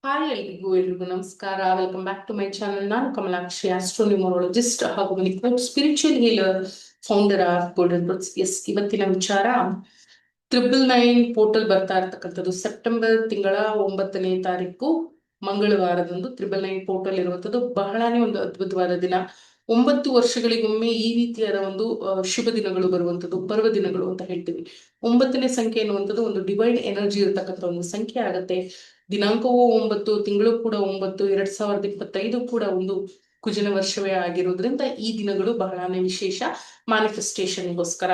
Hi ಎಲ್ರಿಗೂ ನಮಸ್ಕಾರ. Welcome back to my channel. ನಾನು ಕಮಲಾಕ್ಷಿ, ಆಸ್ಟ್ರೋನ್ಯೂಮರಾಲಜಿಸ್ಟ್ ಹಾಗೂ spiritual healer, founder of Golden Roots. Yes, ಇವತ್ತಿನ ವಿಚಾರ 999 ಪೋರ್ಟಲ್ ಬರ್ತಾ ಇರತಕ್ಕಂಥದ್ದು. ಸೆಪ್ಟೆಂಬರ್ ತಿಂಗಳ 9ನೇ ತಾರೀಕು ಮಂಗಳವಾರದಂದು 999 ಪೋರ್ಟಲ್ ಇರುವಂಥದ್ದು ಬಹಳಾನೇ ಒಂದು ಅದ್ಭುತವಾದ ದಿನ. 9 ವರ್ಷಗಳಿಗೊಮ್ಮೆ ಈ ರೀತಿಯಾದ ಒಂದು ಶುಭ ದಿನಗಳು ಬರುವಂಥದ್ದು, ಪರ್ವ ದಿನಗಳು ಅಂತ ಹೇಳ್ತೀವಿ. 9ನೇ ಸಂಖ್ಯೆ ಎನ್ನುವಂಥದ್ದು ಒಂದು ಡಿವೈನ್ ಎನರ್ಜಿ ಇರತಕ್ಕಂಥ ಒಂದು ಸಂಖ್ಯೆ ಆಗತ್ತೆ. ದಿನಾಂಕವೂ 9, ತಿಂಗಳು ಕೂಡ 9, 2025 ಕೂಡ ಒಂದು ಕುಜನ ವರ್ಷವೇ ಆಗಿರೋದ್ರಿಂದ ಈ ದಿನಗಳು ಬಹಳನೇ ವಿಶೇಷ ಮ್ಯಾನಿಫೆಸ್ಟೇಷನ್ಗೋಸ್ಕರ.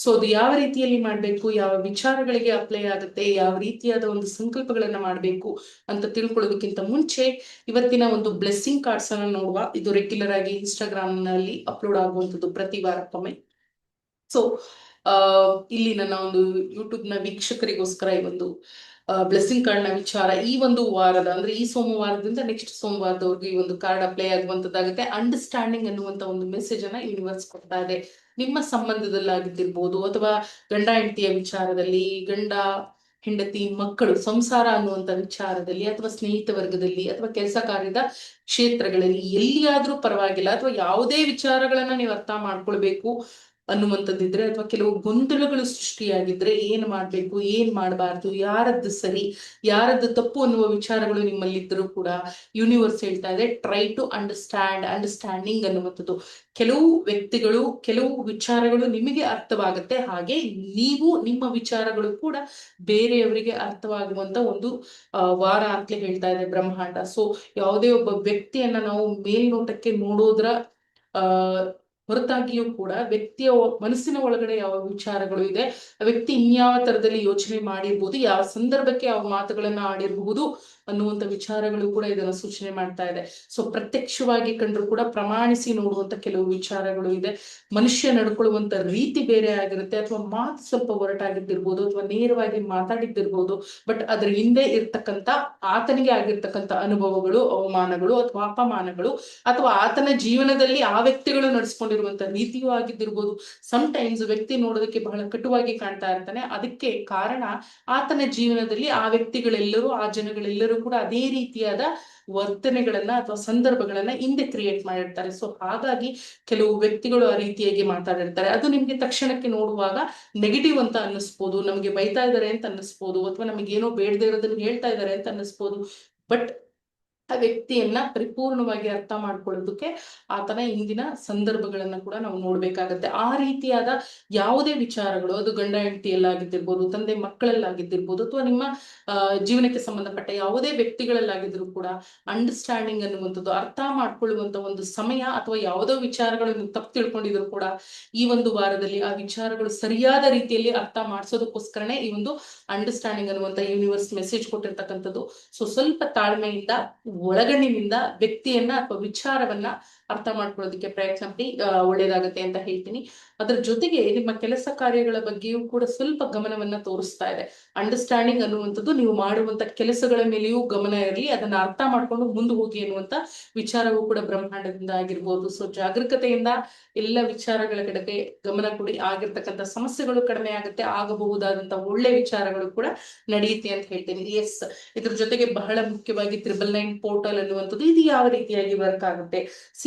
ಸೊ ಅದು ಯಾವ ರೀತಿಯಲ್ಲಿ ಮಾಡಬೇಕು, ಯಾವ ವಿಚಾರಗಳಿಗೆ ಅಪ್ಲೈ ಆಗುತ್ತೆ, ಯಾವ ರೀತಿಯಾದ ಒಂದು ಸಂಕಲ್ಪಗಳನ್ನ ಮಾಡಬೇಕು ಅಂತ ತಿಳ್ಕೊಳ್ಳೋದಕ್ಕಿಂತ ಮುಂಚೆ ಇವತ್ತಿನ ಒಂದು ಬ್ಲೆಸ್ಸಿಂಗ್ ಕಾರ್ಡ್ಸ್ ಅನ್ನ ನೋಡುವ. ಇದು ರೆಗ್ಯುಲರ್ ಆಗಿ ಇನ್ಸ್ಟಾಗ್ರಾಮ್ ನಲ್ಲಿ ಅಪ್ಲೋಡ್ ಆಗುವಂಥದ್ದು ಪ್ರತಿ ವಾರಕ್ಕೊಮ್ಮೆ. ಸೊ ಇಲ್ಲಿ ನನ್ನ ಒಂದು ಯೂಟ್ಯೂಬ್ ನ ವೀಕ್ಷಕರಿಗೋಸ್ಕರ ಈ ಒಂದು ಬ್ಲೆಸ್ಸಿಂಗ್ ಕಾರ್ಡ್ ನ ವಿಚಾರ ಈ ಒಂದು ವಾರದ, ಅಂದ್ರೆ ಈ ಸೋಮವಾರದಿಂದ ನೆಕ್ಸ್ಟ್ ಸೋಮವಾರದವರೆಗೂ ಈ ಒಂದು ಕಾರ್ಡ್ ಅಪ್ಲೈ ಆಗುವಂತದ್ದಾಗುತ್ತೆ. ಅಂಡರ್ಸ್ಟ್ಯಾಂಡಿಂಗ್ ಅನ್ನುವಂತ ಒಂದು ಮೆಸೇಜ್ ಅನ್ನ ಯೂನಿವರ್ಸ್ ಕೊಡ್ತಾ ಇದೆ. ನಿಮ್ಮ ಸಂಬಂಧದಲ್ಲಾಗಿದ್ದಿರ್ಬೋದು, ಅಥವಾ ಗಂಡ ಹೆಂಡತಿಯ ವಿಚಾರದಲ್ಲಿ, ಗಂಡ ಹೆಂಡತಿ ಮಕ್ಕಳು ಸಂಸಾರ ಅನ್ನುವಂತ ವಿಚಾರದಲ್ಲಿ, ಅಥವಾ ಸ್ನೇಹಿತ ವರ್ಗದಲ್ಲಿ, ಅಥವಾ ಕೆಲಸ ಕಾರ್ಯದ ಕ್ಷೇತ್ರಗಳಲ್ಲಿ ಎಲ್ಲಿಯಾದ್ರೂ ಪರವಾಗಿಲ್ಲ, ಅಥವಾ ಯಾವುದೇ ವಿಚಾರಗಳನ್ನ ನೀವು ಅರ್ಥ ಮಾಡ್ಕೊಳ್ಬೇಕು ಅನ್ನುವಂಥದ್ದಿದ್ರೆ, ಅಥವಾ ಕೆಲವು ಗೊಂದಲಗಳು ಸೃಷ್ಟಿಯಾಗಿದ್ರೆ, ಏನ್ ಮಾಡ್ಬೇಕು, ಏನ್ ಮಾಡಬಾರ್ದು, ಯಾರದ್ದು ಸರಿ ಯಾರದ್ದು ತಪ್ಪು ಅನ್ನುವ ವಿಚಾರಗಳು ನಿಮ್ಮಲ್ಲಿದ್ದರೂ ಕೂಡ ಯೂನಿವರ್ಸ್ ಹೇಳ್ತಾ ಇದೆ, ಟ್ರೈ ಟು ಅಂಡರ್ಸ್ಟ್ಯಾಂಡಿಂಗ್ ಅನ್ನುವಂಥದ್ದು. ಕೆಲವು ವ್ಯಕ್ತಿಗಳು, ಕೆಲವು ವಿಚಾರಗಳು ನಿಮಗೆ ಅರ್ಥವಾಗುತ್ತೆ, ಹಾಗೆ ನೀವು ನಿಮ್ಮ ವಿಚಾರಗಳು ಕೂಡ ಬೇರೆಯವರಿಗೆ ಅರ್ಥವಾಗುವಂತ ಒಂದು ವಾರ ಅಂತಲೇ ಹೇಳ್ತಾ ಇದೆ ಬ್ರಹ್ಮಾಂಡ. ಸೊ ಯಾವುದೇ ಒಬ್ಬ ವ್ಯಕ್ತಿಯನ್ನ ನಾವು ಮೇಲ್ನೋಟಕ್ಕೆ ನೋಡೋದ್ರ ಹೊರತಾಗಿಯೂ ಕೂಡ ವ್ಯಕ್ತಿಯ ಮನಸ್ಸಿನ ಒಳಗಡೆ ಯಾವ ವಿಚಾರಗಳು ಇದೆ, ಆ ವ್ಯಕ್ತಿ ಇನ್ಯಾವ ತರದಲ್ಲಿ ಯೋಚನೆ ಮಾಡಿರ್ಬೋದು, ಯಾವ ಸಂದರ್ಭಕ್ಕೆ ಯಾವ ಮಾತುಗಳನ್ನ ಆಡಿರಬಹುದು ಅನ್ನುವಂತ ವಿಚಾರಗಳು ಕೂಡ ಇದನ್ನ ಸೂಚನೆ ಮಾಡ್ತಾ ಇದೆ. ಸೊ ಪ್ರತ್ಯಕ್ಷವಾಗಿ ಕಂಡ್ರು ಕೂಡ ಪ್ರಮಾಣಿಸಿ ನೋಡುವಂತ ಕೆಲವು ವಿಚಾರಗಳು ಇದೆ. ಮನುಷ್ಯ ನಡ್ಕೊಳ್ಳುವಂತ ರೀತಿ ಬೇರೆ ಆಗಿರುತ್ತೆ, ಅಥವಾ ಮಾತು ಸ್ವಲ್ಪ ಹೊರಟಾಗಿದ್ದಿರ್ಬೋದು, ಅಥವಾ ನೇರವಾಗಿ ಮಾತಾಡಿದ್ದಿರ್ಬೋದು, ಬಟ್ ಅದ್ರ ಹಿಂದೆ ಇರ್ತಕ್ಕಂಥ ಆತನಿಗೆ ಆಗಿರ್ತಕ್ಕಂಥ ಅನುಭವಗಳು, ಅವಮಾನಗಳು ಅಥವಾ ಅಪಮಾನಗಳು, ಅಥವಾ ಆತನ ಜೀವನದಲ್ಲಿ ಆ ವ್ಯಕ್ತಿಗಳು ನಡೆಸ್ಕೊಂಡಿರುವಂತ ರೀತಿಯೂ ಆಗಿದ್ದಿರ್ಬೋದು. ಟೈಮ್ಸ್ ವ್ಯಕ್ತಿ ನೋಡೋದಕ್ಕೆ ಬಹಳ ಕಟುವಾಗಿ ಕಾಣ್ತಾ ಇರ್ತಾನೆ. ಅದಕ್ಕೆ ಕಾರಣ ಆತನ ಜೀವನದಲ್ಲಿ ಆ ವ್ಯಕ್ತಿಗಳೆಲ್ಲರೂ, ಆ ಜನಗಳೆಲ್ಲರೂ ಕೂಡ ಅದೇ ರೀತಿಯಾದ ವರ್ತನೆಗಳನ್ನ ಅಥವಾ ಸಂದರ್ಭಗಳನ್ನ ಹಿಂದೆ ಕ್ರಿಯೇಟ್ ಮಾಡಿರ್ತಾರೆ. ಸೊ ಹಾಗಾಗಿ ಕೆಲವು ವ್ಯಕ್ತಿಗಳು ಆ ರೀತಿಯಾಗಿ ಮಾತಾಡಿರ್ತಾರೆ. ಅದು ನಿಮ್ಗೆ ತಕ್ಷಣಕ್ಕೆ ನೋಡುವಾಗ ನೆಗೆಟಿವ್ ಅಂತ ಅನ್ನಿಸ್ಬೋದು, ನಮ್ಗೆ ಬೈತಾ ಇದ್ದಾರೆ ಅಂತ ಅನ್ನಿಸ್ಬೋದು, ಅಥವಾ ನಮಗೆ ಏನೋ ಬೇಡದೇ ಇರೋದನ್ನ ಹೇಳ್ತಾ ಇದ್ದಾರೆ ಅಂತ ಅನ್ನಿಸ್ಬೋದು. ಬಟ್ ಆ ವ್ಯಕ್ತಿಯನ್ನ ಪರಿಪೂರ್ಣವಾಗಿ ಅರ್ಥ ಮಾಡ್ಕೊಳ್ಳೋದಕ್ಕೆ ಆತನ ಹಿಂದಿನ ಸಂದರ್ಭಗಳನ್ನ ಕೂಡ ನಾವು ನೋಡ್ಬೇಕಾಗತ್ತೆ. ಆ ರೀತಿಯಾದ ಯಾವುದೇ ವಿಚಾರಗಳು, ಅದು ಗಂಡ ಹೆಂಡತಿಯಲ್ಲಾಗಿದ್ದಿರ್ಬೋದು, ತಂದೆ ಮಕ್ಕಳಲ್ಲಾಗಿದ್ದಿರ್ಬೋದು, ಅಥವಾ ನಿಮ್ಮ ಜೀವನಕ್ಕೆ ಸಂಬಂಧಪಟ್ಟ ಯಾವುದೇ ವ್ಯಕ್ತಿಗಳಲ್ಲಾಗಿದ್ರು ಕೂಡ ಅಂಡರ್ಸ್ಟ್ಯಾಂಡಿಂಗ್ ಅನ್ನುವಂಥದ್ದು, ಅರ್ಥ ಮಾಡ್ಕೊಳ್ಳುವಂತ ಒಂದು ಸಮಯ, ಅಥವಾ ಯಾವುದೋ ವಿಚಾರಗಳನ್ನು ತಪ್ಪು ತಿಳ್ಕೊಂಡಿದ್ರು ಕೂಡ ಈ ಒಂದು ವಾರದಲ್ಲಿ ಆ ವಿಚಾರಗಳು ಸರಿಯಾದ ರೀತಿಯಲ್ಲಿ ಅರ್ಥ ಮಾಡಿಸೋದಕ್ಕೋಸ್ಕರನೇ ಈ ಒಂದು ಅಂಡರ್ಸ್ಟ್ಯಾಂಡಿಂಗ್ ಅನ್ನುವಂತ ಯೂನಿವರ್ಸ್ ಮೆಸೇಜ್ ಕೊಟ್ಟಿರ್ತಕ್ಕಂಥದ್ದು. ಸೊ ಸ್ವಲ್ಪ ತಾಳ್ಮೆಯಿಂದ, ಒಳಗಣ್ಣಿನಿಂದ ವ್ಯಕ್ತಿಯನ್ನ ಅಥವಾ ವಿಚಾರವನ್ನ ಅರ್ಥ ಮಾಡ್ಕೊಳ್ಳೋದಕ್ಕೆ ಪ್ರಯತ್ನ ಪಡಿ, ಒಳ್ಳೇದಾಗತ್ತೆ ಅಂತ ಹೇಳ್ತೀನಿ. ಅದ್ರ ಜೊತೆಗೆ ನಿಮ್ಮ ಕೆಲಸ ಕಾರ್ಯಗಳ ಬಗ್ಗೆಯೂ ಕೂಡ ಸ್ವಲ್ಪ ಗಮನವನ್ನ ತೋರಿಸ್ತಾ ಇದೆ. ಅಂಡರ್ಸ್ಟ್ಯಾಂಡಿಂಗ್ ಅನ್ನುವಂಥದ್ದು ನೀವು ಮಾಡುವಂತ ಕೆಲಸಗಳ ಮೇಲೆಯೂ ಗಮನ ಇರಲಿ, ಅದನ್ನ ಅರ್ಥ ಮಾಡ್ಕೊಂಡು ಮುಂದೆ ಹೋಗಿ ಅನ್ನುವಂತ ವಿಚಾರವೂ ಕೂಡ ಬ್ರಹ್ಮಾಂಡದಿಂದ ಆಗಿರ್ಬೋದು. ಸೊ ಜಾಗರೂಕತೆಯಿಂದ ಎಲ್ಲ ವಿಚಾರಗಳ ಕಡೆಗೆ ಗಮನ ಕೊಡಿ, ಆಗಿರ್ತಕ್ಕಂಥ ಸಮಸ್ಯೆಗಳು ಕಡಿಮೆ ಆಗುತ್ತೆ, ಆಗಬಹುದಾದಂತ ಒಳ್ಳೆ ವಿಚಾರಗಳು ಕೂಡ ನಡೆಯುತ್ತೆ ಅಂತ ಹೇಳ್ತೀನಿ. ಎಸ್, ಇದ್ರ ಜೊತೆಗೆ ಬಹಳ ಮುಖ್ಯವಾಗಿ 999 ಪೋರ್ಟಲ್ ಅನ್ನುವಂಥದ್ದು ಇದು ಯಾವ ರೀತಿಯಾಗಿ ವರ್ಕ್ ಆಗುತ್ತೆ.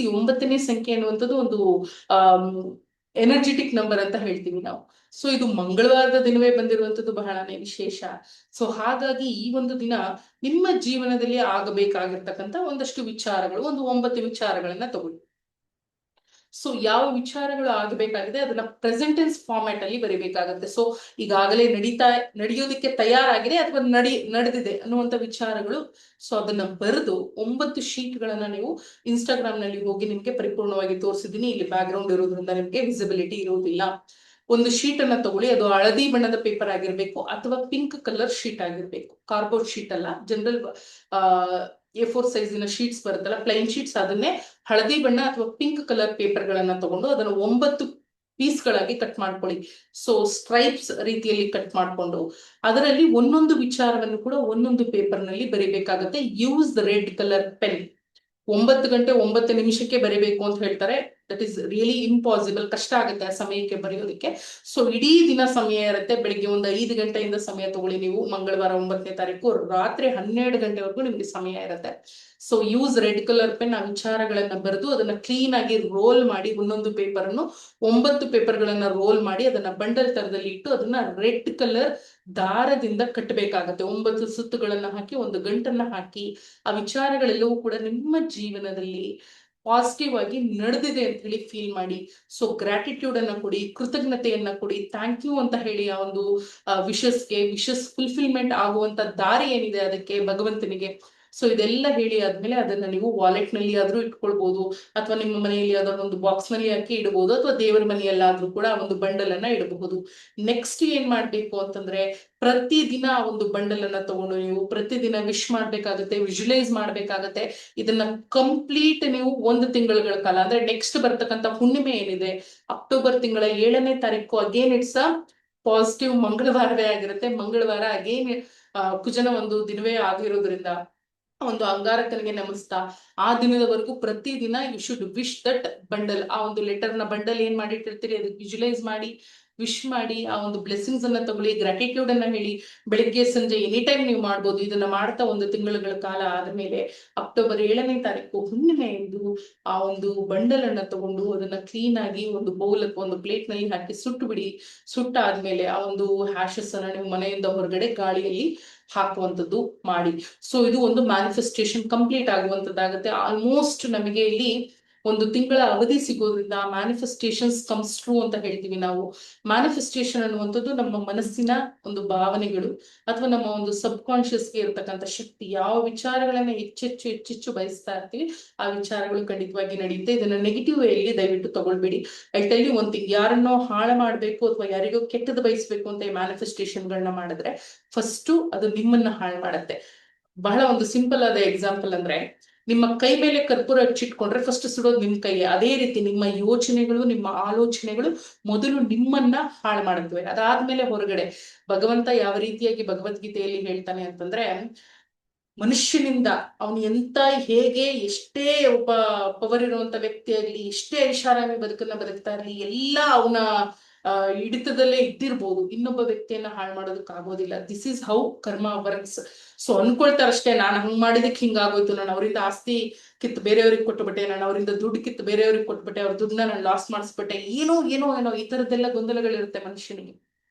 9ನೇ ಸಂಖ್ಯೆ ಅನ್ನುವಂಥದ್ದು ಒಂದು ಎನರ್ಜೆಟಿಕ್ ನಂಬರ್ ಅಂತ ಹೇಳ್ತೀವಿ ನಾವು. ಸೊ ಇದು ಮಂಗಳವಾರದ ದಿನವೇ ಬಂದಿರುವಂತದ್ದು ಬಹಳನೇ ವಿಶೇಷ. ಸೊ ಹಾಗಾಗಿ ಈ ಒಂದು ದಿನ ನಿಮ್ಮ ಜೀವನದಲ್ಲಿ ಆಗಬೇಕಾಗಿರ್ತಕ್ಕಂಥ ಒಂದಷ್ಟು ವಿಚಾರಗಳು, ಒಂದು 9 ವಿಚಾರಗಳನ್ನ ತಗೊಳ್ಳಿ. ಸೊ ಯಾವ ವಿಚಾರಗಳು ಆಗಬೇಕಾಗಿದೆ ಅದನ್ನ ಪ್ರೆಸೆಂಟ್ ಟೆನ್ಸ್ ಫಾರ್ಮ್ಯಾಟ್ ಅಲ್ಲಿ ಬರೀಬೇಕಾಗತ್ತೆ. ಸೊ ಈಗಾಗಲೇ ನಡೆಯೋದಕ್ಕೆ ತಯಾರಾಗಿದೆ, ಅಥವಾ ನಡೆದಿದೆ ಅನ್ನುವಂತ ವಿಚಾರಗಳು. ಸೊ ಅದನ್ನ ಬರೆದು 9 ಶೀಟ್ಗಳನ್ನ ನೀವು ಇನ್ಸ್ಟಾಗ್ರಾಮ್ ನಲ್ಲಿ ಹೋಗಿ ನಿಮ್ಗೆ ಪರಿಪೂರ್ಣವಾಗಿ ತೋರಿಸಿದೀನಿ. ಇಲ್ಲಿ ಬ್ಯಾಕ್ ಗ್ರೌಂಡ್ ಇರೋದ್ರಿಂದ ನಿಮ್ಗೆ ವಿಸಿಬಿಲಿಟಿ ಇರೋದಿಲ್ಲ. ಒಂದು ಶೀಟ್ ಅನ್ನ ತಗೊಳ್ಳಿ, ಅದು ಹಳದಿ ಬಣ್ಣದ ಪೇಪರ್ ಆಗಿರ್ಬೇಕು, ಅಥವಾ ಪಿಂಕ್ ಕಲರ್ ಶೀಟ್ ಆಗಿರ್ಬೇಕು. ಕಾರ್ಬೋರ್ಡ್ ಶೀಟ್ ಅಲ್ಲ, ಜನರಲ್ A4 ಸೈಜಿನ ಶೀಟ್ಸ್ ಬರುತ್ತಲ್ಲ, ಪ್ಲೈನ್ ಶೀಟ್ಸ್, ಅದನ್ನೇ ಹಳದಿ ಬಣ್ಣ ಅಥವಾ ಪಿಂಕ್ ಕಲರ್ ಪೇಪರ್ ಗಳನ್ನ ತಗೊಂಡು ಅದನ್ನು 9 ಪೀಸ್ಗಳಾಗಿ ಕಟ್ ಮಾಡ್ಕೊಳ್ಳಿ. ಸೊ ಸ್ಟ್ರೈಪ್ಸ್ ರೀತಿಯಲ್ಲಿ ಕಟ್ ಮಾಡ್ಕೊಂಡು ಅದರಲ್ಲಿ ಒಂದೊಂದು ವಿಚಾರವನ್ನು ಕೂಡ ಒಂದೊಂದು ಪೇಪರ್ ನಲ್ಲಿ ಬರೀಬೇಕಾಗತ್ತೆ. Use the red colour pen. 9 ಗಂಟೆ 9 ನಿಮಿಷಕ್ಕೆ ಬರೀಬೇಕು ಅಂತ ಹೇಳ್ತಾರೆ. ದಟ್ ಈಸ್ ರಿಯಲಿ ಇಂಪಾಸಿಬಲ್, ಕಷ್ಟ ಆಗುತ್ತೆ ಆ ಸಮಯಕ್ಕೆ ಬರೆಯೋದಕ್ಕೆ. ಸೊ ಇಡೀ ದಿನ ಸಮಯ ಇರುತ್ತೆ. ಬೆಳಿಗ್ಗೆ ಒಂದು 5 ಗಂಟೆಯಿಂದ ಸಮಯ ತಗೊಳ್ಳಿ ನೀವು, ಮಂಗಳವಾರ 9ನೇ ತಾರೀಕು ರಾತ್ರಿ 12 ಗಂಟೆವರೆಗೂ ನಿಮ್ಗೆ ಸಮಯ ಇರುತ್ತೆ. So use red colour pen. ಆ ವಿಚಾರಗಳನ್ನ ಬರೆದು ಅದನ್ನ ಕ್ಲೀನ್ ಆಗಿ ರೋಲ್ ಮಾಡಿ, ಒಂದೊಂದು ಪೇಪರ್ ಅನ್ನು 9 ಪೇಪರ್ಗಳನ್ನ ರೋಲ್ ಮಾಡಿ ಅದನ್ನ ಬಂಡಲ್ ತರದಲ್ಲಿ ಇಟ್ಟು ಅದನ್ನ ರೆಡ್ ಕಲರ್ ದಾರದಿಂದ ಕಟ್ಟಬೇಕಾಗತ್ತೆ. 9 ಸುತ್ತುಗಳನ್ನ ಹಾಕಿ ಒಂದು ಗಂಟನ್ನ ಹಾಕಿ, ಆ ವಿಚಾರಗಳೆಲ್ಲವೂ ಕೂಡ ನಿಮ್ಮ ಜೀವನದಲ್ಲಿ ಪಾಸಿಟಿವ್ ಆಗಿ ನಡೆದಿದೆ ಅಂತ ಹೇಳಿ ಫೀಲ್ ಮಾಡಿ. ಸೊ ಗ್ರಾಟಿಟ್ಯೂಡ್ ಅನ್ನ ಕೊಡಿ, ಕೃತಜ್ಞತೆಯನ್ನ ಕೊಡಿ, ಥ್ಯಾಂಕ್ ಯು ಅಂತ ಹೇಳಿ. ಆ ಒಂದು ವಿಶಸ್ ಫುಲ್ಫಿಲ್ಮೆಂಟ್ ಆಗುವಂತ ದಾರಿ ಏನಿದೆ ಅದಕ್ಕೆ ಭಗವಂತನಿಗೆ. ಸೊ ಇದೆಲ್ಲ ಹೇಳಿ ಆದ್ಮೇಲೆ ಅದನ್ನ ನೀವು ವಾಲೆಟ್ ನಲ್ಲಿ ಆದ್ರೂ ಇಟ್ಕೊಳ್ಬಹುದು, ಅಥವಾ ನಿಮ್ಮ ಮನೆಯಲ್ಲಿ ಯಾವ್ದಾದ್ರು ಒಂದು ಬಾಕ್ಸ್ ನಲ್ಲಿ ಹಾಕಿ ಇಡಬಹುದು, ಅಥವಾ ದೇವರ ಮನೆಯಲ್ಲಾದ್ರೂ ಕೂಡ ಒಂದು ಬಂಡಲ್ ಅನ್ನ ಇಡಬಹುದು. ನೆಕ್ಸ್ಟ್ ಏನ್ ಮಾಡ್ಬೇಕು ಅಂತಂದ್ರೆ, ಪ್ರತಿದಿನ ಒಂದು ಬಂಡಲ್ ಅನ್ನ ತಗೊಂಡು ನೀವು ಪ್ರತಿದಿನ ವಿಶ್ ಮಾಡ್ಬೇಕಾಗತ್ತೆ, ವಿಜುವಲೈಸ್ ಮಾಡ್ಬೇಕಾಗತ್ತೆ. ಇದನ್ನ ಕಂಪ್ಲೀಟ್ ನೀವು 1 ತಿಂಗಳ ಕಾಲ, ಅಂದ್ರೆ ನೆಕ್ಸ್ಟ್ ಬರ್ತಕ್ಕಂಥ ಹುಣ್ಣಿಮೆ ಏನಿದೆ ಅಕ್ಟೋಬರ್ ತಿಂಗಳ 7ನೇ ತಾರೀಕು, ಅಗೇನ್ ಇಟ್ಸ್ ಅ ಪಾಸಿಟಿವ್ ಮಂಗಳವಾರವೇ ಆಗಿರುತ್ತೆ. ಮಂಗಳವಾರ ಅಗೇನ್ ಕುಜನ ಒಂದು ದಿನವೇ ಆಗಿರೋದ್ರಿಂದ ಒಂದು ಅಂಗಾರಕನಿಗೆ ನಮಿಸ್ತಾ ಆ ದಿನದವರೆಗೂ ಪ್ರತಿದಿನ you should wish that bundle. ಆ ಒಂದು ಲೆಟರ್ನ ಬಂಡಲ್ ಏನ್ ಮಾಡಿಟ್ಟಿರ್ತೀರಿ ಅದಕ್ಕೆ ವಿಜುವಲೈಸ್ ಮಾಡಿ, ವಿಶ್ ಮಾಡಿ, ಆ ಒಂದು ಬ್ಲೆಸ್ಸಿಂಗ್ಸ್ ಅನ್ನ ತಗೊಳ್ಳಿ, ಗ್ರಾಟಿಟ್ಯೂಡ್ ಅನ್ನ ಹೇಳಿ. ಬೆಳಿಗ್ಗೆ ಸಂಜೆ ಎನಿ ಟೈಮ್ ನೀವು ಮಾಡ್ಬೋದು. ಇದನ್ನ ಮಾಡ್ತಾ 1 ತಿಂಗಳ ಕಾಲ ಆದ್ಮೇಲೆ ಅಕ್ಟೋಬರ್ 7ನೇ ತಾರೀಕು ಹುಣ್ಣಿಮೆ ಎಂದು ಆ ಒಂದು ಬಂಡಲ್ ಅನ್ನ ತಗೊಂಡು ಅದನ್ನ ಕ್ಲೀನ್ ಆಗಿ ಒಂದು ಬೌಲ್ ಅಥವಾ ಒಂದು ಪ್ಲೇಟ್ ನಲ್ಲಿ ಹಾಕಿ ಸುಟ್ಟು ಬಿಡಿ. ಸುಟ್ಟಾದ್ಮೇಲೆ ಆ ಒಂದು ಹ್ಯಾಶಸ್ ಅನ್ನ ನೀವು ಮನೆಯಿಂದ ಹೊರಗಡೆ ಗಾಳಿಯಲ್ಲಿ ಹಾಕುವಂಥದ್ದು ಮಾಡಿ. ಸೊ ಇದು ಒಂದು ಮ್ಯಾನಿಫೆಸ್ಟೇಷನ್ ಕಂಪ್ಲೀಟ್ ಆಗುವಂತದ್ದಾಗುತ್ತೆ. ಆಲ್ಮೋಸ್ಟ್ ನಮಗೆ ಇಲ್ಲಿ 1 ತಿಂಗಳ ಅವಧಿ ಸಿಗೋದ್ರಿಂದ ಮ್ಯಾನಿಫೆಸ್ಟೇಷನ್ಸ್ ಕಮ್ಸ್ ಟ್ರೂ ಅಂತ ಹೇಳ್ತೀವಿ ನಾವು. ಮ್ಯಾನಿಫೆಸ್ಟೇಷನ್ ಅನ್ನುವಂಥದ್ದು ನಮ್ಮ ಮನಸ್ಸಿನ ಒಂದು ಭಾವನೆಗಳು ಅಥವಾ ನಮ್ಮ ಒಂದು ಸಬ್ ಕಾನ್ಶಿಯಸ್ಗೆ ಇರತಕ್ಕಂಥ ಶಕ್ತಿ. ಯಾವ ವಿಚಾರಗಳನ್ನ ಹೆಚ್ಚೆಚ್ಚು ಬಯಸ್ತಾ ಇರ್ತೀವಿ ಆ ವಿಚಾರಗಳು ಖಂಡಿತವಾಗಿ ನಡೆಯುತ್ತೆ. ಇದನ್ನ ನೆಗೆಟಿವ್ ವೇಯಲ್ಲಿ ದಯವಿಟ್ಟು ತಗೊಳ್ಬೇಡಿ. I tell you one thing, ಯಾರನ್ನೋ ಹಾಳು ಮಾಡ್ಬೇಕು ಅಥವಾ ಯಾರಿಗೋ ಕೆಟ್ಟದ್ದು ಬಯಸ್ಬೇಕು ಅಂತ ಈ ಮ್ಯಾನಿಫೆಸ್ಟೇಷನ್ಗಳನ್ನ ಮಾಡಿದ್ರೆ ಫಸ್ಟ್ ಅದು ನಿಮ್ಮನ್ನ ಹಾಳು ಮಾಡತ್ತೆ. ಬಹಳ ಒಂದು ಸಿಂಪಲ್ ಆದ ಎಕ್ಸಾಂಪಲ್ ಅಂದ್ರೆ, ನಿಮ್ಮ ಕೈ ಮೇಲೆ ಕರ್ಪೂರ ಹಚ್ಚಿಟ್ಕೊಂಡ್ರೆ ಫಸ್ಟ್ ಸುಡೋದು ನಿಮ್ ಕೈಯೇ. ಅದೇ ರೀತಿ ನಿಮ್ಮ ಯೋಚನೆಗಳು, ನಿಮ್ಮ ಆಲೋಚನೆಗಳು ಮೊದಲು ನಿಮ್ಮನ್ನ ಹಾಳು ಮಾಡುತ್ತವೆ, ಅದಾದ್ಮೇಲೆ ಹೊರಗಡೆ. ಭಗವಂತ ಯಾವ ರೀತಿಯಾಗಿ ಭಗವದ್ಗೀತೆಯಲ್ಲಿ ಹೇಳ್ತಾನೆ ಅಂತಂದ್ರೆ, ಮನುಷ್ಯನಿಂದ ಅವನು ಎಂತ ಹೇಗೆ ಎಷ್ಟೇ ಒಬ್ಬ ಪವರ್ ಇರುವಂತ ವ್ಯಕ್ತಿ ಆಗ್ಲಿ, ಎಷ್ಟೇ ಐಷಾರಾಮಿ ಬದುಕನ್ನ ಬದುಕ್ತಾ ಇರ್ಲಿ, ಎಲ್ಲ ಅವನ ಹಿಡಿತದಲ್ಲೇ ಇದ್ದಿರ್ಬೋದು, ಇನ್ನೊಬ್ಬ ವ್ಯಕ್ತಿಯನ್ನ ಹಾಳು ಮಾಡೋದಕ್ಕೆ ಆಗೋದಿಲ್ಲ. ದಿಸ್ ಇಸ್ ಹೌ ಕರ್ಮ ವರ್ಕ್ಸ್. ಸೊ ಅನ್ಕೊಳ್ತಾರಷ್ಟೇ, ನಾನು ಹಂಗ್ ಮಾಡಿದಕ್ಕೆ ಹಿಂಗಾಗೋಯ್ತು, ನಾನು ಅವರಿಂದ ಆಸ್ತಿ ಕಿತ್ತು ಬೇರೆಯವ್ರಿಗೆ ಕೊಟ್ಬಿಟ್ಟೆ, ನಾನು ಅವರಿಂದ ದುಡ್ಡು ಕಿತ್ತು ಬೇರೆಯವ್ರಿಗೆ ಕೊಟ್ಬಿಟ್ಟೆ, ಅವ್ರ ದುಡ್ಡನ್ನ ನಾನು ಲಾಸ್ ಮಾಡಿಸ್ಬಿಟ್ಟೆ, ಏನೋ ಏನೋ ಏನೋ ಈ ತರದ್ದೆಲ್ಲ ಗೊಂದಲಗಳಿರುತ್ತೆ ಮನುಷ್ಯನಿಗೆ.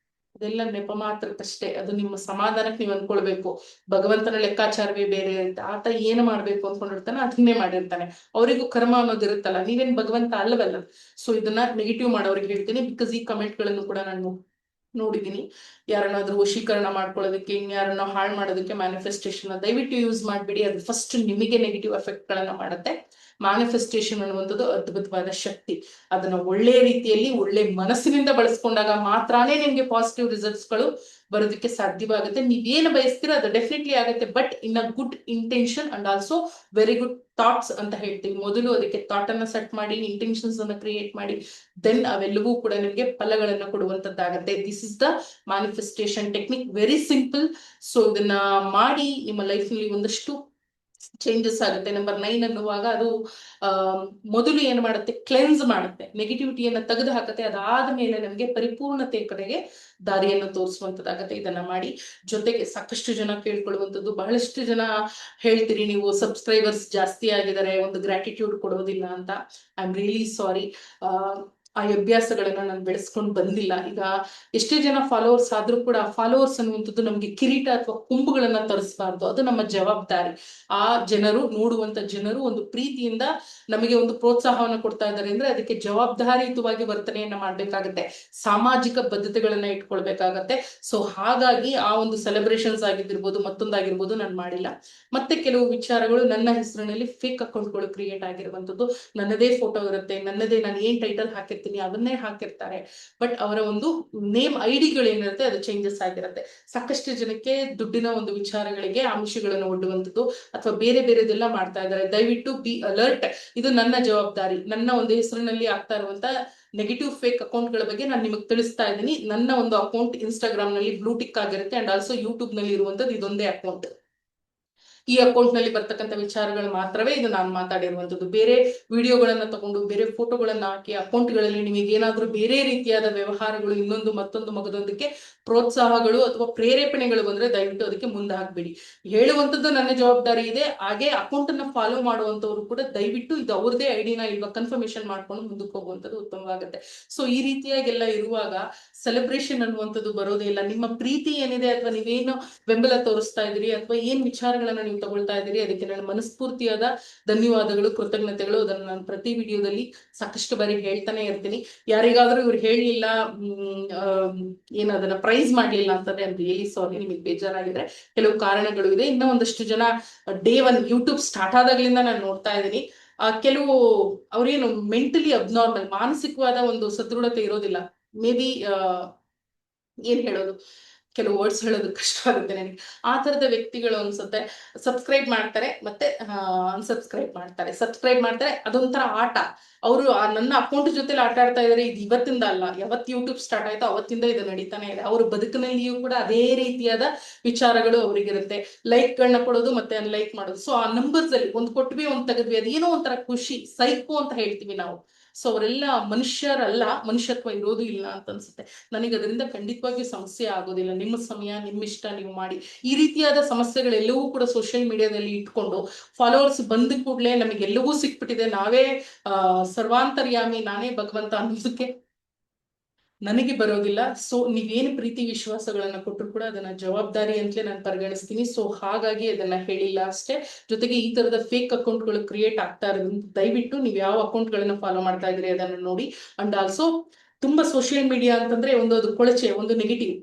ಅದೆಲ್ಲ ನೆಪ ಮಾತ್ರಕ್ಕಷ್ಟೇ. ಅದು ನಿಮ್ಮ ಸಮಾಧಾನಕ್ಕೆ ನೀವು ಅನ್ಕೊಳ್ಬೇಕು. ಭಗವಂತನ ಲೆಕ್ಕಾಚಾರವೇ ಬೇರೆ ಇರುತ್ತೆ. ಆತ ಏನು ಮಾಡ್ಬೇಕು ಅನ್ಕೊಂಡಿರ್ತಾನೆ ಅದನ್ನೇ ಮಾಡಿರ್ತಾನೆ. ಅವರಿಗೂ ಕರ್ಮ ಅನ್ನೋದಿರುತ್ತಲ್ಲ, ನೀವೇನ್ ಭಗವಂತ ಅಲ್ಲವಲ್ಲ. ಸೊ ಇದನ್ನ ನೆಗೆಟಿವ್ ಮಾಡೋರಿಗೆ ಹೇಳ್ತೀನಿ, ಬಿಕಾಸ್ ಈ ಕಮೆಂಟ್ ಗಳನ್ನು ಕೂಡ ನಾನು ನೋಡಿದೀನಿ. ಯಾರನ್ನಾದ್ರೂ ವಶೀಕರಣ ಮಾಡ್ಕೊಳ್ಳೋದಕ್ಕೆ, ಇನ್ಯಾರನ್ನ ಹಾಳು ಮಾಡೋದಕ್ಕೆ ಮ್ಯಾನಿಫೆಸ್ಟೇಷನ್ ದಯವಿಟ್ಟು ಯೂಸ್ ಮಾಡ್ಬಿಡಿ. ಅದು ಫಸ್ಟ್ ನಿಮಗೆ ನೆಗೆಟಿವ್ ಎಫೆಕ್ಟ್ ಗಳನ್ನ ಮಾಡುತ್ತೆ. ಮ್ಯಾನಿಫೆಸ್ಟೇಷನ್ ಅನ್ನುವಂಥದ್ದು ಅದ್ಭುತವಾದ ಶಕ್ತಿ. ಅದನ್ನ ಒಳ್ಳೆ ರೀತಿಯಲ್ಲಿ ಒಳ್ಳೆ ಮನಸ್ಸಿನಿಂದ ಬಳಸ್ಕೊಂಡಾಗ ಮಾತ್ರಾನೇ ನಿಮ್ಗೆ ಪಾಸಿಟಿವ್ ರಿಸಲ್ಟ್ಸ್ ಗಳು ಬರೋದಕ್ಕೆ ಸಾಧ್ಯವಾಗುತ್ತೆ. ನೀವೇನು ಬಯಸ್ತೀರ ಅದು ಡೆಫಿನೆಟ್ಲಿ ಆಗುತ್ತೆ, but in a good intention and also very good thoughts ಅಂತ ಹೇಳ್ತೀವಿ. ಮೊದಲು ಅದಕ್ಕೆ ಥಾಟ್ ಅನ್ನ ಸೆಟ್ ಮಾಡಿ, ಇಂಟೆನ್ಷನ್ಸ್ ಅನ್ನ ಕ್ರಿಯೇಟ್ ಮಾಡಿ, ದೆನ್ ಅವೆಲ್ಲವೂ ಕೂಡ ನಿಮ್ಗೆ ಫಲಗಳನ್ನ ಕೊಡುವಂತದ್ದಾಗತ್ತೆ. This is the manifestation technique, very simple. So ಇದನ್ನ ಮಾಡಿ ನಿಮ್ಮ ಲೈಫ್ ನಲ್ಲಿ ಒಂದಷ್ಟು ಚೇಂಜಸ್ ಆಗುತ್ತೆ. ನಂಬರ್ 9 ಅನ್ನುವಾಗ ಅದು ಮೊದಲು ಏನ್ ಮಾಡುತ್ತೆ, ಕ್ಲೆನ್ಸ್ ಮಾಡುತ್ತೆ, ನೆಗೆಟಿವಿಟಿಯನ್ನ ತೆಗೆದು ಹಾಕತ್ತೆ. ಅದಾದ ಮೇಲೆ ನಮಗೆ ಪರಿಪೂರ್ಣತೆ ಕಡೆಗೆ ದಾರಿಯನ್ನು ತೋರಿಸುವಂತದ್ದಾಗತ್ತೆ. ಇದನ್ನ ಮಾಡಿ. ಜೊತೆಗೆ ಸಾಕಷ್ಟು ಜನ ಕೇಳ್ಕೊಳ್ಳುವಂಥದ್ದು, ಬಹಳಷ್ಟು ಜನ ಹೇಳ್ತೀರಿ ನೀವು ಸಬ್ಸ್ಕ್ರೈಬರ್ಸ್ ಜಾಸ್ತಿ ಆಗಿದ್ದಾರೆ, ಒಂದು ಗ್ರಾಟಿಟ್ಯೂಡ್ ಕೊಡೋದಿಲ್ಲ ಅಂತ. I am really sorry. ಆ ಅಭ್ಯಾಸಗಳನ್ನ ನಾನು ಬೆಳೆಸ್ಕೊಂಡು ಬಂದಿಲ್ಲ. ಈಗ ಎಷ್ಟೇ ಜನ ಫಾಲೋವರ್ಸ್ ಆದ್ರೂ ಕೂಡ ಫಾಲೋವರ್ಸ್ ಅನ್ನುವಂಥದ್ದು ನಮ್ಗೆ ಕಿರೀಟ ಅಥವಾ ಕೊಂಬುಗಳನ್ನ ತರಿಸಬಾರ್ದು. ಅದು ನಮ್ಮ ಜವಾಬ್ದಾರಿ. ಆ ಜನರು, ನೋಡುವಂತ ಜನರು ಒಂದು ಪ್ರೀತಿಯಿಂದ ನಮಗೆ ಒಂದು ಪ್ರೋತ್ಸಾಹವನ್ನು ಕೊಡ್ತಾ ಇದ್ದಾರೆ ಅಂದ್ರೆ ಅದಕ್ಕೆ ಜವಾಬ್ದಾರಿಯುತವಾಗಿ ವರ್ತನೆಯನ್ನ ಮಾಡ್ಬೇಕಾಗತ್ತೆ, ಸಾಮಾಜಿಕ ಬದ್ಧತೆಗಳನ್ನ ಇಟ್ಕೊಳ್ಬೇಕಾಗತ್ತೆ. ಸೊ ಹಾಗಾಗಿ ಆ ಒಂದು ಸೆಲೆಬ್ರೇಷನ್ಸ್ ಆಗಿರ್ಬೋದು, ಮತ್ತೊಂದಾಗಿರ್ಬೋದು ನಾನು ಮಾಡಿಲ್ಲ. ಮತ್ತೆ ಕೆಲವು ವಿಚಾರಗಳು ನನ್ನ ಹೆಸರಿನಲ್ಲಿ ಫೇಕ್ ಅಕೌಂಟ್ಗಳು ಕ್ರಿಯೇಟ್ ಆಗಿರುವಂತದ್ದು, ನನ್ನದೇ ಫೋಟೋ ಇರುತ್ತೆ, ನನ್ನದೇ, ನಾನು ಏನ್ ಟೈಟಲ್ ಹಾಕಿರ್ತೀನಿ ಅವನ್ನೇ ಹಾಕಿರ್ತಾರೆ, ಬಟ್ ಅವರ ಒಂದು ನೇಮ್ ಐಡಿಗಳು ಏನಿರುತ್ತೆ ಅದು ಚೇಂಜಸ್ ಆಗಿರುತ್ತೆ. ಸಾಕಷ್ಟು ಜನಕ್ಕೆ ದುಡ್ಡಿನ ಒಂದು ವಿಚಾರಗಳಿಗೆ ಆಮಿಷಗಳನ್ನು ಒಡ್ಡುವಂಥದ್ದು ಅಥವಾ ಬೇರೆ ಬೇರೆದೆಲ್ಲ ಮಾಡ್ತಾ ಇದ್ದಾರೆ. ದಯವಿಟ್ಟು ಬಿ ಅಲರ್ಟ್. ಇದು ನನ್ನ ಜವಾಬ್ದಾರಿ. ನನ್ನ ಒಂದು ಹೆಸರಿನಲ್ಲಿ ಆಗ್ತಾ ಇರುವಂತ ನೆಗೆಟಿವ್ ಫೇಕ್ ಅಕೌಂಟ್ ಗಳ ಬಗ್ಗೆ ನಾನು ನಿಮಗೆ ತಿಳಿಸ್ತಾ ಇದ್ದೀನಿ. ನನ್ನ ಒಂದು ಅಕೌಂಟ್ ಇನ್ಸ್ಟಾಗ್ರಾಮ್ ನಲ್ಲಿ ಬ್ಲೂ ಟಿಕ್ ಆಗಿರುತ್ತೆ, ಅಂಡ್ ಆಲ್ಸೋ ಯೂಟ್ಯೂಬ್ ನಲ್ಲಿ ಇರುವಂತದ್ದು ಇದೊಂದೇ ಅಕೌಂಟ್. ಈ ಅಕೌಂಟ್ ನಲ್ಲಿ ಬರ್ತಕ್ಕಂಥ ವಿಚಾರಗಳು ಮಾತ್ರವೇ ಇದು ನಾನು ಮಾತಾಡಿರುವಂತದ್ದು. ಬೇರೆ ವಿಡಿಯೋಗಳನ್ನ ತಗೊಂಡು ಬೇರೆ ಫೋಟೋಗಳನ್ನ ಹಾಕಿ ಅಕೌಂಟ್ಗಳಲ್ಲಿ ನಿಮಗೆ ಏನಾದ್ರೂ ಬೇರೆ ರೀತಿಯಾದ ವ್ಯವಹಾರಗಳು ಇನ್ನೊಂದು ಮತ್ತೊಂದು ಮಗದೊಂದಕ್ಕೆ ಪ್ರೋತ್ಸಾಹಗಳು ಅಥವಾ ಪ್ರೇರೇಪಣೆಗಳು ಬಂದ್ರೆ ದಯವಿಟ್ಟು ಅದಕ್ಕೆ ಮುಂದೆ ಹಾಕ್ಬೇಡಿ. ಹೇಳುವಂತದ್ದು ನನ್ನ ಜವಾಬ್ದಾರಿ ಇದೆ. ಹಾಗೆ ಅಕೌಂಟ್ ಅನ್ನ ಫಾಲೋ ಮಾಡುವಂತವ್ರು ಕೂಡ ದಯವಿಟ್ಟು ಇದು ಅವ್ರದೇ ಐಡಿನಾ ಇಲ್ವಾ ಕನ್ಫರ್ಮೇಶನ್ ಮಾಡ್ಕೊಂಡು ಮುಂದಕ್ಕೆ ಹೋಗುವಂತದ್ದು ಉತ್ತಮವಾಗುತ್ತೆ. ಸೊ ಈ ರೀತಿಯಾಗೆಲ್ಲ ಇರುವಾಗ ಸೆಲೆಬ್ರೇಷನ್ ಅನ್ನುವಂಥದ್ದು ಬರೋದೇ ಇಲ್ಲ. ನಿಮ್ಮ ಪ್ರೀತಿ ಏನಿದೆ ಅಥವಾ ನೀವೇನು ಬೆಂಬಲ ತೋರಿಸ್ತಾ ಇದ್ದೀರಿ ಅಥವಾ ಏನ್ ವಿಚಾರಗಳನ್ನ ನೀವು ತಗೊಳ್ತಾ ಇದ್ದೀರಿ ಅದಕ್ಕೆ ನನ್ನ ಮನಸ್ಫೂರ್ತಿಯಾದ ಧನ್ಯವಾದಗಳು, ಕೃತಜ್ಞತೆಗಳು. ಅದನ್ನು ನಾನು ಪ್ರತಿ ವಿಡಿಯೋದಲ್ಲಿ ಸಾಕಷ್ಟು ಬಾರಿ ಹೇಳ್ತಾನೆ ಇರ್ತೀನಿ. ಯಾರಿಗಾದ್ರೂ ಇವ್ರು ಹೇಳಲಿಲ್ಲ, ಏನದನ್ನ ಪ್ರೈಸ್ ಮಾಡ್ಲಿಲ್ಲ ಅಂತಂದ್ರೆ ಐ ಆಮ್ ರಿಯಲಿ ಸಾರಿ, ನಿಮಗೆ ಬೇಜಾರಾಗಿದ್ರೆ ಕೆಲವು ಕಾರಣಗಳು ಇದೆ. ಇನ್ನೂ ಒಂದಷ್ಟು ಜನ ಡೇ 1 ಯೂಟ್ಯೂಬ್ ಸ್ಟಾರ್ಟ್ ಆದಾಗ್ಲಿಂದ ನಾನು ನೋಡ್ತಾ ಇದ್ದೀನಿ. ಕೆಲವು ಅವ್ರೇನು ಮೆಂಟಲಿ ಅಬ್ನಾರ್ಮಲ್, ಮಾನಸಿಕವಾದ ಒಂದು ಸದೃಢತೆ ಇರೋದಿಲ್ಲ. ಮೇ ಬಿ ಏನ್ ಹೇಳೋದು, ಕೆಲವು ವರ್ಡ್ಸ್ ಹೇಳೋದು ಕಷ್ಟ ಆಗುತ್ತೆ ನನಗೆ. ಆ ತರದ ವ್ಯಕ್ತಿಗಳು ಅನ್ಸುತ್ತೆ ಸಬ್ಸ್ಕ್ರೈಬ್ ಮಾಡ್ತಾರೆ ಮತ್ತೆ ಅನ್ಸಬ್ಸ್ಕ್ರೈಬ್ ಮಾಡ್ತಾರೆ, ಸಬ್ಸ್ಕ್ರೈಬ್ ಮಾಡ್ತಾರೆ. ಅದೊಂಥರ ಆಟ. ಅವರು ನನ್ನ ಅಕೌಂಟ್ ಜೊತೆಲಿ ಆಟ ಆಡ್ತಾ ಇದಾರೆ. ಇದು ಇವತ್ತಿಂದ ಅಲ್ಲ, ಯಾವತ್ತು ಯೂಟ್ಯೂಬ್ ಸ್ಟಾರ್ಟ್ ಆಯ್ತೋ ಅವತ್ತಿಂದ ಇದು ನಡೀತಾನೆ ಇದೆ. ಅವ್ರ ಬದುಕಿನಲ್ಲಿಯೂ ಕೂಡ ಅದೇ ರೀತಿಯಾದ ವಿಚಾರಗಳು ಅವ್ರಿಗಿರುತ್ತೆ. ಲೈಕ್ಗಳನ್ನ ಕೊಡೋದು ಮತ್ತೆ ಅನ್ಲೈಕ್ ಮಾಡೋದು. ಸೊ ಆ ನಂಬರ್ಸ್ ಅಲ್ಲಿ ಒಂದು ಕೊಟ್ವಿ ಒಂದು ತೆಗೆದ್ವಿ, ಅದೇನೋ ಒಂಥರ ಖುಷಿ, ಸೈಕೋ ಅಂತ ಹೇಳ್ತೀವಿ ನಾವು. ಸೊ ಅವರೆಲ್ಲ ಮನುಷ್ಯರಲ್ಲ, ಮನುಷ್ಯತ್ವ ಇರೋದು ಇಲ್ಲ ಅಂತ ಅನ್ಸುತ್ತೆ ನನಗೆ. ಅದರಿಂದ ಖಂಡಿತವಾಗಿಯೂ ಸಮಸ್ಯೆ ಆಗೋದಿಲ್ಲ. ನಿಮ್ಮ ಸಮಯ ನಿಮ್ಮಿಷ್ಟ, ನೀವು ಮಾಡಿ. ಈ ರೀತಿಯಾದ ಸಮಸ್ಯೆಗಳೆಲ್ಲವೂ ಕೂಡ ಸೋಷಿಯಲ್ ಮೀಡಿಯಾದಲ್ಲಿ ಇಟ್ಕೊಂಡು ಫಾಲೋವರ್ಸ್ ಬಂದ ಕೂಡಲೇ ನಮಗೆಲ್ಲವೂ ಸಿಕ್ಬಿಟ್ಟಿದೆ, ನಾವೇ ಸರ್ವಾಂತರ್ಯಾಮಿ, ನಾನೇ ಭಗವಂತ ಅನ್ನೋದಕ್ಕೆ ನನಗೆ ಬರೋದಿಲ್ಲ. ಸೊ ನೀವೇನು ಪ್ರೀತಿ ವಿಶ್ವಾಸಗಳನ್ನ ಕೊಟ್ಟರು ಕೂಡ ಅದನ್ನ ಜವಾಬ್ದಾರಿ ಅಂತಲೇ ನಾನು ಪರಿಗಣಿಸ್ತೀನಿ. ಸೊ ಹಾಗಾಗಿ ಅದನ್ನ ಹೇಳಿಲ್ಲ ಅಷ್ಟೇ. ಜೊತೆಗೆ ಈ ತರದ ಫೇಕ್ ಅಕೌಂಟ್ಗಳು ಕ್ರಿಯೇಟ್ ಆಗ್ತಾ ಇರೋದ್ರಿಂದ ದಯವಿಟ್ಟು ನೀವು ಯಾವ ಅಕೌಂಟ್ಗಳನ್ನ ಫಾಲೋ ಮಾಡ್ತಾ ಇದ್ರಿ ಅದನ್ನ ನೋಡಿ. ಅಂಡ್ ಆಲ್ಸೋ ತುಂಬಾ ಸೋಷಿಯಲ್ ಮೀಡಿಯಾ ಅಂತಂದ್ರೆ ಅದು ಕೊಳಚೆ, ಒಂದು ನೆಗೆಟಿವ್.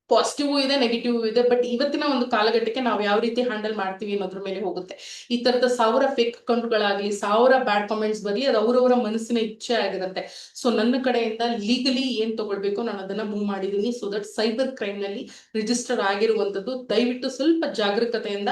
ಪಾಸಿಟಿವ್ ಇದೆ, ನೆಗೆಟಿವ್ ಇದೆ. ಬಟ್ ಇವತ್ತಿನ ಒಂದು ಕಾಲಘಟ್ಟಕ್ಕೆ ನಾವು ಯಾವ ರೀತಿ ಹ್ಯಾಂಡಲ್ ಮಾಡ್ತೀವಿ ಅನ್ನೋದ್ರ ಮೇಲೆ ಹೋಗುತ್ತೆ. ಈ ತರದ 1000 ಫೇಕ್ ಅಕೌಂಟ್ಗಳಾಗ್ಲಿ, 1000 ಬ್ಯಾಡ್ ಕಾಮೆಂಟ್ಸ್ ಬರಲಿ, ಅದು ಅವರವರ ಮನಸ್ಸಿನ ಇಚ್ಛೆ ಆಗಿರುತ್ತೆ. ಸೊ ನನ್ನ ಕಡೆಯಿಂದ ಲೀಗಲಿ ಏನ್ ತಗೊಳ್ಬೇಕು ನಾನು ಅದನ್ನ ಮೂವ್ ಮಾಡಿದೀನಿ. ಸೊ ದಟ್ ಸೈಬರ್ ಕ್ರೈಮ್ ನಲ್ಲಿ ರಿಜಿಸ್ಟರ್ ಆಗಿರುವಂತದ್ದು. ದಯವಿಟ್ಟು ಸ್ವಲ್ಪ ಜಾಗರೂಕತೆಯಿಂದ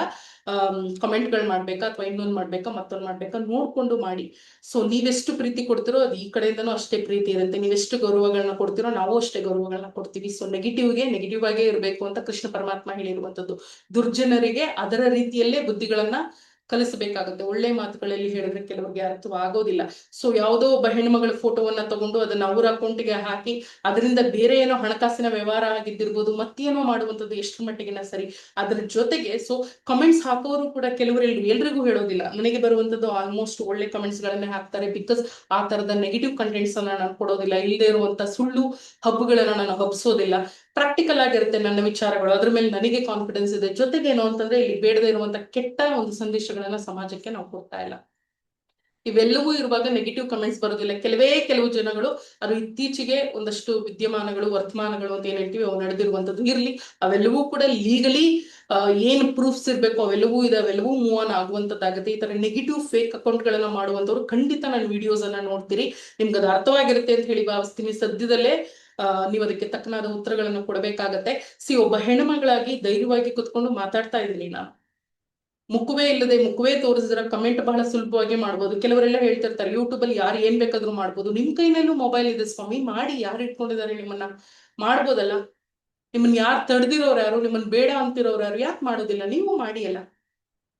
ಕಮೆಂಟ್ಗಳು ಮಾಡ್ಬೇಕಾ ಅಥವಾ ಇನ್ನೊಂದು ಮಾಡ್ಬೇಕಾ ಮತ್ತೊಂದು ಮಾಡ್ಬೇಕಾ ನೋಡ್ಕೊಂಡು ಮಾಡಿ. ಸೊ ನೀವೆಷ್ಟು ಪ್ರೀತಿ ಕೊಡ್ತಿರೋ ಅದು ಈ ಕಡೆಯಿಂದನೂ ಅಷ್ಟೇ ಪ್ರೀತಿ ಇರುತ್ತೆ. ನೀವೆಷ್ಟು ಗೌರವಗಳನ್ನ ಕೊಡ್ತಿರೋ ನಾವು ಅಷ್ಟೇ ಗೌರವಗಳನ್ನ ಕೊಡ್ತೀವಿ. ಸೊ ನೆಗೆಟಿವ್ಗೆ ನೆಗೆಟಿವ್ ಆಗೇ ಇರಬೇಕು ಅಂತ ಕೃಷ್ಣ ಪರಮಾತ್ಮ ಹೇಳಿರುವಂತದ್ದು. ದುರ್ಜನರಿಗೆ ಅದರ ರೀತಿಯಲ್ಲೇ ಬುದ್ಧಿಗಳನ್ನ ಕಲಿಸಬೇಕಾಗುತ್ತೆ. ಒಳ್ಳೆ ಮಾತುಗಳಲ್ಲಿ ಹೇಳಿದ್ರೆ ಕೆಲವರಿಗೆ ಅರ್ಥವಾಗೋದಿಲ್ಲ. ಸೊ ಯಾವುದೋ ಒಬ್ಬ ಹೆಣ್ಮಗಳ ಫೋಟೋವನ್ನ ತಗೊಂಡು ಅದನ್ನ ಅವ್ರ ಅಕೌಂಟ್ಗೆ ಹಾಕಿ ಅದರಿಂದ ಬೇರೆ ಏನೋ ಹಣಕಾಸಿನ ವ್ಯವಹಾರ ಆಗಿದ್ದಿರ್ಬೋದು, ಮತ್ತೇನೋ ಮಾಡುವಂಥದ್ದು ಎಷ್ಟು ಮಟ್ಟಿಗಿನ ಸರಿ. ಅದ್ರ ಜೊತೆಗೆ ಸೊ ಕಮೆಂಟ್ಸ್ ಹಾಕೋರು ಕೂಡ ಕೆಲವರು ಎಲ್ರಿಗೂ ಹೇಳೋದಿಲ್ಲ. ನನಗೆ ಬರುವಂತದ್ದು ಆಲ್ಮೋಸ್ಟ್ ಒಳ್ಳೆ ಕಮೆಂಟ್ಸ್ ಗಳನ್ನೇ ಹಾಕ್ತಾರೆ. ಬಿಕಾಸ್ ಆ ತರದ ನೆಗೆಟಿವ್ ಕಂಟೆಂಟ್ಸ್ ಅನ್ನ ನಾನು ಕೊಡೋದಿಲ್ಲ. ಇಲ್ಲದೆ ಇರುವಂತ ಸುಳ್ಳು ಹಬ್ಬುಗಳನ್ನ ನಾನು ಹಬ್ಸೋದಿಲ್ಲ. ಪ್ರಾಕ್ಟಿಕಲ್ ಆಗಿರುತ್ತೆ ನನ್ನ ವಿಚಾರಗಳು. ಅದ್ರ ಮೇಲೆ ನನಗೆ ಕಾನ್ಫಿಡೆನ್ಸ್ ಇದೆ. ಜೊತೆಗೆ ಏನು ಅಂತಂದ್ರೆ ಇಲ್ಲಿ ಬೇಡದೇ ಇರುವಂತ ಕೆಟ್ಟ ಒಂದು ಸಂದೇಶಗಳನ್ನ ಸಮಾಜಕ್ಕೆ ನಾವು ಕೊಡ್ತಾ ಇಲ್ಲ. ಇವೆಲ್ಲವೂ ಇರುವಾಗ ನೆಗೆಟಿವ್ ಕಮೆಂಟ್ಸ್ ಬರೋದಿಲ್ಲ. ಕೆಲವು ಜನಗಳು ಅದು ಇತ್ತೀಚೆಗೆ ಒಂದಷ್ಟು ವಿದ್ಯಮಾನಗಳು, ವರ್ತಮಾನಗಳು ಅಂತ ಏನ್ ಹೇಳ್ತೀವಿ, ಅವು ನಡೆದಿರುವಂತದ್ದು ಇರ್ಲಿ. ಅವೆಲ್ಲವೂ ಕೂಡ ಲೀಗಲಿ ಏನ್ ಪ್ರೂಫ್ಸ್ ಇರ್ಬೇಕು ಅವೆಲ್ಲವೂ ಇದೆ, ಅವೆಲ್ಲವೂ ಮೂವ್ ಆನ್ ಆಗುವಂತದ್ದಾಗುತ್ತೆ. ಈ ತರ ನೆಗೆಟಿವ್ ಫೇಕ್ ಅಕೌಂಟ್ ಗಳನ್ನ ಮಾಡುವಂತವ್ರು ಖಂಡಿತ ನನ್ನ ವಿಡಿಯೋಸ್ ಅನ್ನ ನೋಡ್ತೀರಿ, ನಿಮ್ಗೆ ಅದು ಅರ್ಥವಾಗಿರುತ್ತೆ ಅಂತ ಹೇಳಿ ಭಾವಿಸ್ತೀನಿ. ಸದ್ಯದಲ್ಲೇ ನೀವು ಅದಕ್ಕೆ ತಕ್ಕನಾದ ಉತ್ತರಗಳನ್ನು ಕೊಡಬೇಕಾಗತ್ತೆ. ಒಬ್ಬ ಹೆಣ್ಮಗಳಾಗಿ ಧೈರ್ಯವಾಗಿ ಕುತ್ಕೊಂಡು ಮಾತಾಡ್ತಾ ಇದ್ದೀನಿ ನಾನು. ಮುಖವೇ ಇಲ್ಲದೆ ಮುಖವೇ ತೋರಿಸಿದ್ರೆ ಕಮೆಂಟ್ ಬಹಳ ಸುಲಭವಾಗಿ ಮಾಡ್ಬೋದು. ಕೆಲವರೆಲ್ಲ ಹೇಳ್ತಿರ್ತಾರೆ ಯೂಟ್ಯೂಬ್ ಅಲ್ಲಿ ಯಾರು ಏನ್ ಬೇಕಾದ್ರೂ ಮಾಡ್ಬೋದು. ನಿಮ್ ಕೈನಲ್ಲೂ ಮೊಬೈಲ್ ಇದೆ ಸ್ವಾಮಿ, ಮಾಡಿ. ಯಾರು ಇಟ್ಕೊಂಡಿದ್ದಾರೆ ನಿಮ್ಮನ್ನ? ಮಾಡ್ಬೋದಲ್ಲ. ನಿಮ್ಮನ್ನ ಯಾರು ತಡೆದಿರೋರು ಯಾರು? ನಿಮ್ಮನ್ನ ಬೇಡ ಅಂತಿರೋರು ಯಾರು? ಯಾಕೆ ಮಾಡೋದಿಲ್ಲ? ನೀವು ಮಾಡಿ ಅಲ್ಲ.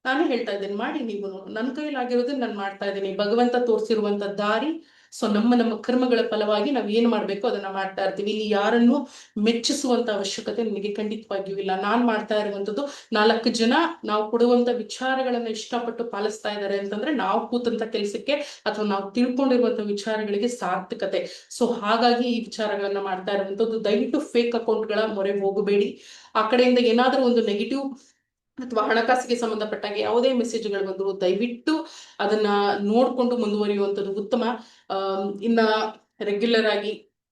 ನಾನು ಹೇಳ್ತಾ ಇದ್ದೇನೆ, ಮಾಡಿ. ನೀವು ನನ್ನ ಕೈಲಾಗಿರೋದನ್ನ ನಾನು ಮಾಡ್ತಾ ಇದ್ದೀನಿ. ಭಗವಂತ ತೋರಿಸಿರುವಂತ ದಾರಿ. ಸೊ ನಮ್ಮ ಕರ್ಮಗಳ ಫಲವಾಗಿ ನಾವ್ ಏನ್ ಮಾಡ್ಬೇಕು ಅದನ್ನ ಮಾಡ್ತಾ ಇರ್ತೀವಿ. ಇಲ್ಲಿ ಯಾರನ್ನು ಮೆಚ್ಚಿಸುವಂತ ಅವಶ್ಯಕತೆ ನಿಮಗೆ ಖಂಡಿತವಾಗಿಯೂ ಇಲ್ಲ. ನಾನ್ ಮಾಡ್ತಾ ಇರುವಂತದ್ದು 4 ಜನ ನಾವು ಕೊಡುವಂತ ವಿಚಾರಗಳನ್ನ ಇಷ್ಟಪಟ್ಟು ಪಾಲಿಸ್ತಾ ಇದ್ದಾರೆ ಅಂತಂದ್ರೆ ನಾವು ಕೂತಂತ ಕೆಲಸಕ್ಕೆ ಅಥವಾ ನಾವು ತಿಳ್ಕೊಂಡಿರುವಂತ ವಿಚಾರಗಳಿಗೆ ಸಾರ್ಥಕತೆ. ಸೊ ಹಾಗಾಗಿ ಈ ವಿಚಾರಗಳನ್ನ ಮಾಡ್ತಾ ಇರುವಂತದ್ದು. ದಯವಿಟ್ಟು ಫೇಕ್ ಅಕೌಂಟ್ಗಳ ಮೊರೆ ಹೋಗಬೇಡಿ. ಆ ಕಡೆಯಿಂದ ಏನಾದ್ರೂ ಒಂದು ನೆಗೆಟಿವ್ ಅಥವಾ ಹಣಕಾಸಿಗೆ ಸಂಬಂಧಪಟ್ಟಾಗ ಯಾವುದೇ ಮೆಸೇಜ್ಗಳು ಬಂದ್ರು ದಯವಿಟ್ಟು ಅದನ್ನ ನೋಡ್ಕೊಂಡು ಮುಂದುವರಿಯುವಂಥದ್ದು ಉತ್ತಮ. ಇನ್ನ ರೆಗ್ಯುಲರ್ ಆಗಿ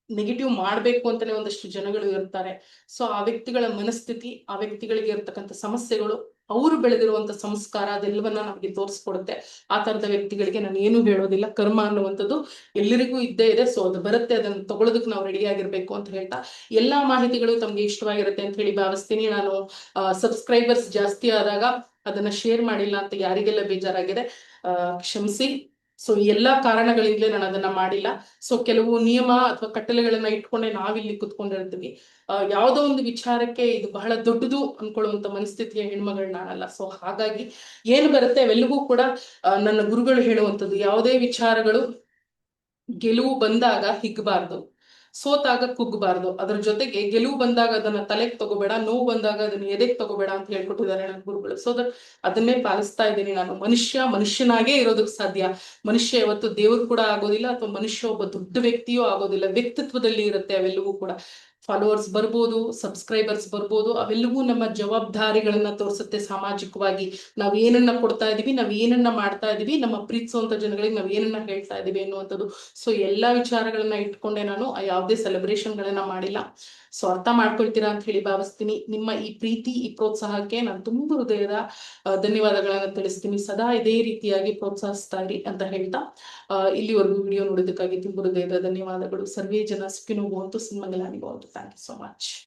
ನೆಗೆಟಿವ್ ಮಾಡ್ಬೇಕು ಅಂತಾನೆ ಒಂದಷ್ಟು ಜನಗಳು ಇರ್ತಾರೆ. ಸೊ ಆ ವ್ಯಕ್ತಿಗಳ ಮನಸ್ಥಿತಿ, ಆ ವ್ಯಕ್ತಿಗಳಿಗೆ ಇರ್ತಕ್ಕಂಥ ಸಮಸ್ಯೆಗಳು, ಅವರು ಬೆಳೆದಿರುವಂತ ಸಂಸ್ಕಾರ, ಅದೆಲ್ಲವನ್ನ ನಮಗೆ ತೋರಿಸ್ಕೊಡುತ್ತೆ. ಆ ತರದ ವ್ಯಕ್ತಿಗಳಿಗೆ ನಾನು ಏನು ಹೇಳೋದಿಲ್ಲ. ಕರ್ಮ ಅನ್ನುವಂಥದ್ದು ಎಲ್ಲರಿಗೂ ಇದ್ದೇ ಇದೆ. ಸೊ ಅದು ಬರುತ್ತೆ, ಅದನ್ನ ತಗೊಳ್ಳೋದಕ್ಕೆ ನಾವು ರೆಡಿ ಆಗಿರ್ಬೇಕು ಅಂತ ಹೇಳ್ತಾ, ಎಲ್ಲಾ ಮಾಹಿತಿಗಳು ತಮ್ಗೆ ಇಷ್ಟವಾಗಿರುತ್ತೆ ಅಂತ ಹೇಳಿ ಭಾವಿಸ್ತೀನಿ. ನಾನು ಸಬ್ಸ್ಕ್ರೈಬರ್ಸ್ ಜಾಸ್ತಿ ಆದಾಗ ಅದನ್ನ ಶೇರ್ ಮಾಡಿಲ್ಲ ಅಂತ ಯಾರಿಗೆಲ್ಲ ಬೇಜಾರಾಗಿದೆ ಕ್ಷಮಿಸಿ. ಸೊ ಈ ಎಲ್ಲಾ ಕಾರಣಗಳಿಂದಲೇ ನಾನು ಅದನ್ನ ಮಾಡಿಲ್ಲ. ಸೊ ಕೆಲವು ನಿಯಮ ಅಥವಾ ಕಟ್ಟಳೆಗಳನ್ನ ಇಟ್ಕೊಂಡೆ ನಾವಿಲ್ಲಿ ಕುತ್ಕೊಂಡಿರ್ತೀವಿ. ಯಾವುದೋ ಒಂದು ವಿಚಾರಕ್ಕೆ ಇದು ಬಹಳ ದೊಡ್ಡದು ಅನ್ಕೊಳ್ಳುವಂತ ಮನಸ್ಥಿತಿಯ ಹೆಣ್ಮಗಳು ನಾನಲ್ಲ. ಸೊ ಹಾಗಾಗಿ ಏನು ಬರುತ್ತೆ ಅವೆಲ್ಲವೂ ಕೂಡ ನನ್ನ ಗುರುಗಳು ಹೇಳುವಂಥದ್ದು, ಯಾವುದೇ ವಿಚಾರಗಳು ಗೆಲುವು ಬಂದಾಗ ಹಿಗ್ಬಾರ್ದು, ಸೋತಾಗ ಕುಗ್ಗಬಾರ್ದು. ಅದ್ರ ಜೊತೆಗೆ ಗೆಲುವು ಬಂದಾಗ ಅದನ್ನ ತಲೆಗೆ ತಗೋಬೇಡ, ನೋವು ಬಂದಾಗ ಅದನ್ನ ಎದೆಗೆ ತಗೋಬೇಡ ಅಂತ ಹೇಳ್ಕೊಟ್ಟಿದ್ದಾರೆ ನನ್ನ ಗುರುಗಳು. ಸೊ ಅದನ್ನೇ ಪಾಲಿಸ್ತಾ ಇದ್ದೀನಿ ನಾನು. ಮನುಷ್ಯನಾಗೇ ಇರೋದಕ್ಕೆ ಸಾಧ್ಯ. ಮನುಷ್ಯ ಯಾವತ್ತು ದೇವರು ಕೂಡ ಆಗೋದಿಲ್ಲ, ಅಥವಾ ಮನುಷ್ಯ ಒಬ್ಬ ದೊಡ್ಡ ವ್ಯಕ್ತಿಯೂ ಆಗೋದಿಲ್ಲ. ವ್ಯಕ್ತಿತ್ವದಲ್ಲಿ ಇರುತ್ತೆ ಅವೆಲ್ಲವೂ ಕೂಡ. ಫಾಲೋವರ್ಸ್ ಬರ್ಬೋದು, ಸಬ್ಸ್ಕ್ರೈಬರ್ಸ್ ಬರ್ಬೋದು, ಅವೆಲ್ಲವೂ ನಮ್ಮ ಜವಾಬ್ದಾರಿಗಳನ್ನ ತೋರಿಸುತ್ತೆ. ಸಾಮಾಜಿಕವಾಗಿ ನಾವ್ ಏನನ್ನ ಕೊಡ್ತಾ ಇದೀವಿ, ನಾವ್ ಏನನ್ನ ಮಾಡ್ತಾ ಇದೀವಿ, ನಮ್ಮ ಪ್ರೀತಿಸುವಂತ ಜನಗಳಿಗೆ ನಾವ್ ಏನನ್ನ ಹೇಳ್ತಾ ಇದೀವಿ ಅನ್ನುವಂಥದ್ದು. ಸೊ ಎಲ್ಲಾ ವಿಚಾರಗಳನ್ನ ಇಟ್ಕೊಂಡೆ ನಾನು ಯಾವುದೇ ಸೆಲೆಬ್ರೇಷನ್ಗಳನ್ನ ಮಾಡಿಲ್ಲ. ಸೊ ಅರ್ಥ ಮಾಡ್ಕೊಳ್ತೀರಾ ಅಂತ ಹೇಳಿ ಭಾವಿಸ್ತೀನಿ. ನಿಮ್ಮ ಈ ಪ್ರೀತಿ, ಈ ಪ್ರೋತ್ಸಾಹಕ್ಕೆ ನಾನು ತುಂಬ ಹೃದಯದ ಧನ್ಯವಾದಗಳನ್ನ ತಿಳಿಸ್ತೀನಿ. ಸದಾ ಇದೇ ರೀತಿಯಾಗಿ ಪ್ರೋತ್ಸಾಹಿಸ್ತಾ ಇರಿ ಅಂತ ಹೇಳ್ತಾ ಇಲ್ಲಿವರೆಗೂ ವಿಡಿಯೋ ನೋಡೋದಕ್ಕಾಗಿ ತುಂಬ ಹೃದಯದ ಧನ್ಯವಾದಗಳು. ಸರ್ವೇ ಜನ ಸುಖಿನೋ ಭವಂತು, ಸನ್ಮಂಗಲಾನಿ ಭವಂತು. Thank you so much.